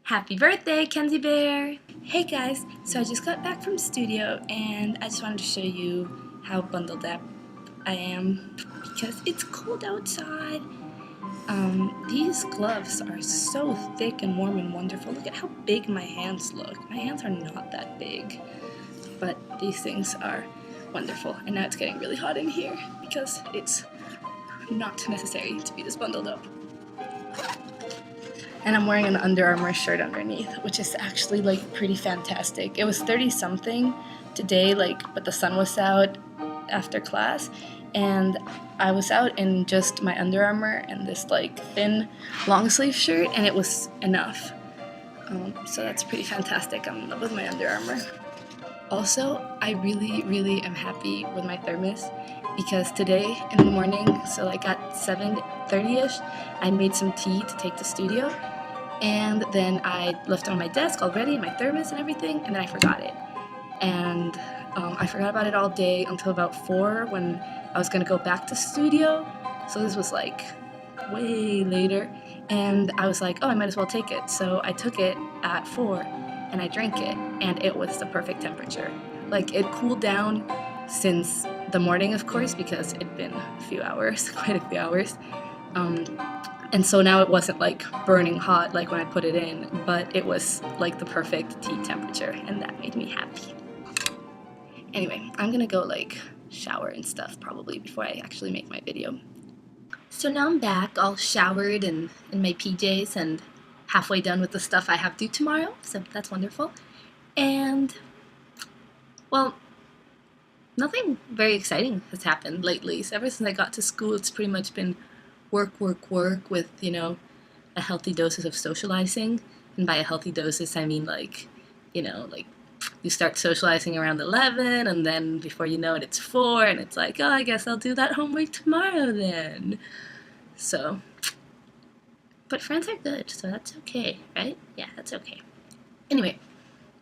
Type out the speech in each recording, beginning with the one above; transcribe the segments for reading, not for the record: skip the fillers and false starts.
Happy birthday, Kenzie Bear! Hey guys, so I just got back from studio and I just wanted to show you how bundled up I am because it's cold outside. These gloves are so thick and warm and wonderful. Look at how big my hands look. My hands are not that big, but these things are wonderful. And now it's getting really hot in here because it's not necessary to be this bundled up. And I'm wearing an Under Armour shirt underneath, which is actually like pretty fantastic. It was 30 something today, but the sun was out after class, and I was out in just my Under Armour and this thin long sleeve shirt, and it was enough. So that's pretty fantastic. I'm in love with my Under Armour. Also, I really am happy with my thermos because today in the morning, so at 7:30ish, I made some tea to take to studio, and then I left it on my desk already, my thermos and everything, and then I forgot it. And I forgot about it all day until about 4 when I was going to go back to studio, so this was way later, and I was like, oh, I might as well take it. So I took it at 4 and I drank it, and it was the perfect temperature. It cooled down since the morning, of course, because it'd been a few hours, quite a few hours. And so now it wasn't burning hot when I put it in, but it was the perfect tea temperature, and that made me happy. Anyway, I'm gonna go shower and stuff probably before I actually make my video. So now I'm back, all showered and in my PJs and halfway done with the stuff I have due tomorrow, so that's wonderful. And, well, nothing very exciting has happened lately. So ever since I got to school, it's pretty much been work with, a healthy doses of socializing. And by a healthy doses, I mean you start socializing around 11, and then before you know it, it's 4, and it's oh, I guess I'll do that homework tomorrow then. So, but friends are good, so that's okay, right? Yeah, that's okay. Anyway,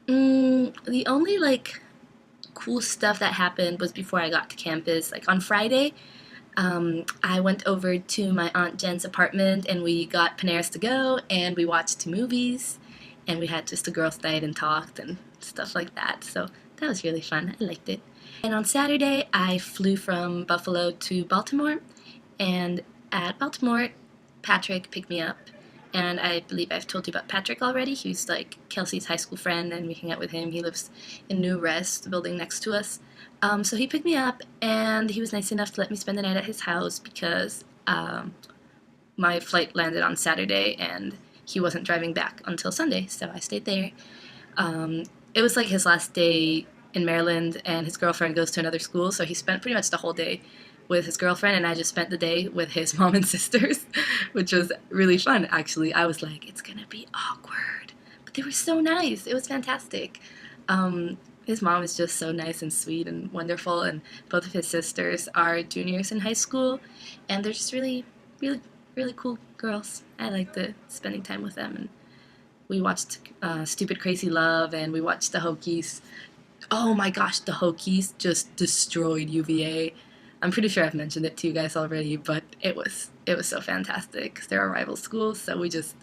the only cool stuff that happened was before I got to campus. On Friday, I went over to my Aunt Jen's apartment and we got Paneras to go and we watched 2 movies and we had just a girls' night and talked and stuff like that. So that was really fun. I liked it. And on Saturday, I flew from Buffalo to Baltimore, and at Baltimore, Patrick picked me up. And I believe I've told you about Patrick already. He's Kelsey's high school friend, and we hang out with him. He lives in New Rest, the building next to us. So he picked me up, and he was nice enough to let me spend the night at his house because my flight landed on Saturday, and he wasn't driving back until Sunday, so I stayed there. It was his last day in Maryland, and his girlfriend goes to another school, so he spent pretty much the whole day with his girlfriend, and I just spent the day with his mom and sisters, which was really fun, actually. I was it's gonna be awkward, but they were so nice. It was fantastic. His mom is just so nice and sweet and wonderful, and both of his sisters are juniors in high school, and they're just really cool girls. I liked spending time with them, and we watched Stupid Crazy Love, and we watched the Hokies. Oh my gosh, the Hokies just destroyed UVA. I'm pretty sure I've mentioned it to you guys already, but it was so fantastic. They're our rival schools, so we just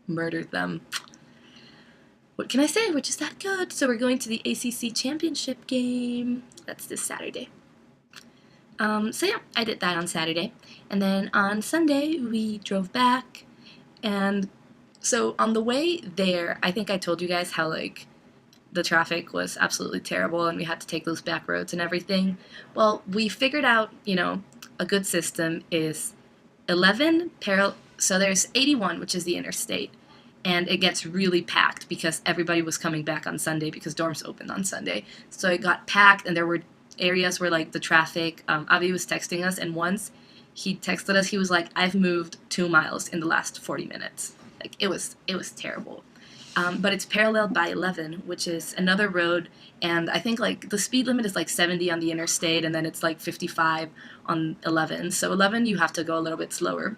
murdered them. What can I say? We're just that good. So we're going to the ACC championship game. That's this Saturday. So yeah, I did that on Saturday. And then on Sunday, we drove back. And so on the way there, I think I told you guys how, the traffic was absolutely terrible and we had to take those back roads and everything. Well, we figured out, a good system is 11 parallel. So there's 81, which is the interstate. And it gets really packed because everybody was coming back on Sunday because dorms opened on Sunday. So it got packed, and there were areas where the traffic, Avi was texting us, and once he texted us, he was I've moved 2 miles in the last 40 minutes. It was terrible. But it's paralleled by 11, which is another road, and I think the speed limit is 70 on the interstate, and then it's 55 on 11. So 11 you have to go a little bit slower.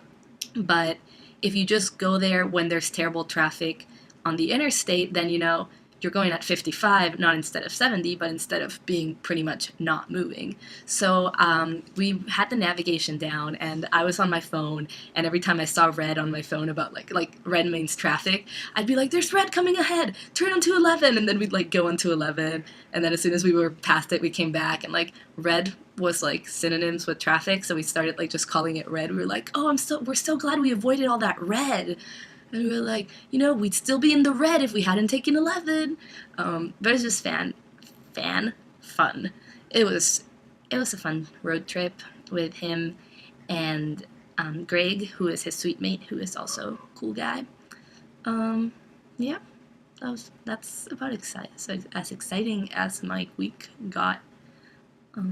But if you just go there when there's terrible traffic on the interstate, then you're going at 55, not instead of 70, but instead of being pretty much not moving. So we had the navigation down, and I was on my phone, and every time I saw red on my phone about like red means traffic, I'd be like, there's red coming ahead, turn onto 11, and then we'd like go onto 11, and then as soon as we were past it, we came back, and like red was like synonyms with traffic, so we started like just calling it red. We were like, oh, we're so glad we avoided all that red. And we were like, you know, we'd still be in the red if we hadn't taken 11. But it was just fun. It was a fun road trip with him and Greg, who is his sweet mate, who is also a cool guy. Yeah, that's about as exciting as my week got. I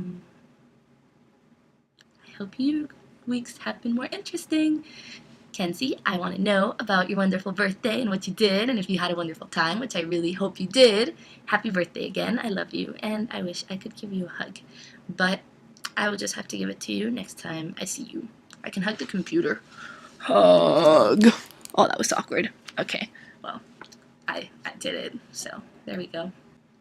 hope your weeks have been more interesting. Kenzie, I want to know about your wonderful birthday and what you did, and if you had a wonderful time, which I really hope you did. Happy birthday again. I love you, and I wish I could give you a hug. But I will just have to give it to you next time I see you. I can hug the computer. Hug. Oh, that was awkward. Okay, well, I did it, so there we go.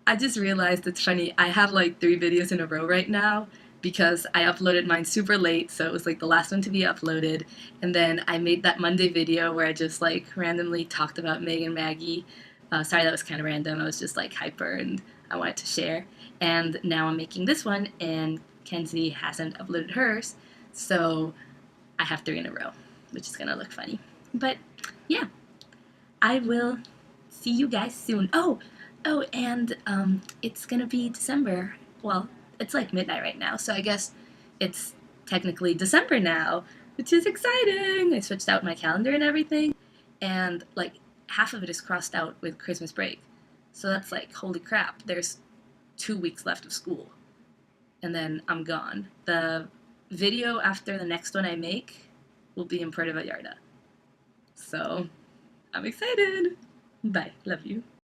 I just realized it's funny. I have like 3 videos in a row right now, because I uploaded mine super late, so it was like the last one to be uploaded, and then I made that Monday video where I just like randomly talked about Meg and Maggie. Sorry, that was kind of random. I was just like hyper and I wanted to share. And now I'm making this one, and Kenzie hasn't uploaded hers, so I have 3 in a row, which is gonna look funny. But yeah, I will see you guys soon. Oh, and it's gonna be December. Well, it's like midnight right now, so I guess it's technically December now, which is exciting. I switched out my calendar and everything, and like half of it is crossed out with Christmas break. So that's like, holy crap, there's 2 weeks left of school, and then I'm gone. The video after the next one I make will be in Puerto Vallarta. So I'm excited. Bye. Love you.